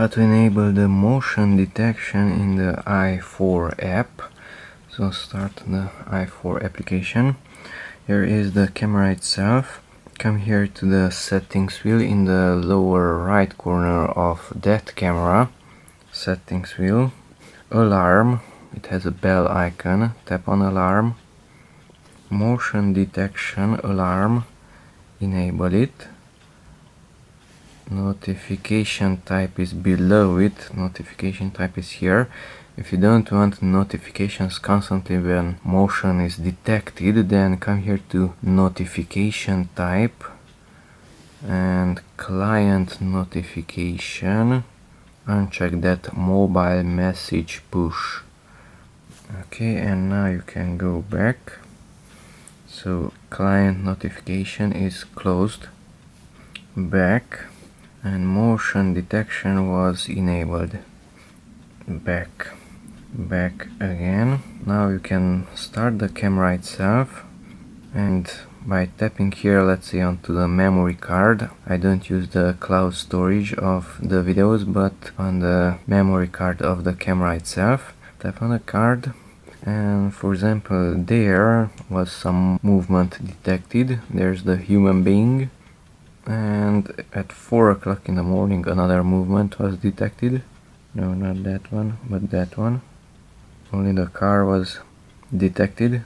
how to enable the motion detection in the Eye4 app. So start the Eye4 application. Here is the camera itself. Come here to the settings wheel in the lower right corner of that camera. Settings wheel. Alarm. It has a bell icon. Tap on alarm. Motion detection alarm. Enable it. Notification type is below it. Notification type is here. If you don't want notifications constantly when motion is detected, then come here to notification type and client notification. Uncheck that mobile message push. Okay, and now you can go back. So client notification is closed. Back. And motion detection was enabled. Back again. Now you can start the camera itself, and by tapping here, let's say, onto the memory card. I don't use the cloud storage of the videos, but on the memory card of the camera itself. Tap on the card, and for example there was some movement detected. There's the human being. And at 4 o'clock in the morning another movement was detected. No, not that one, but that one. Only the car was detected.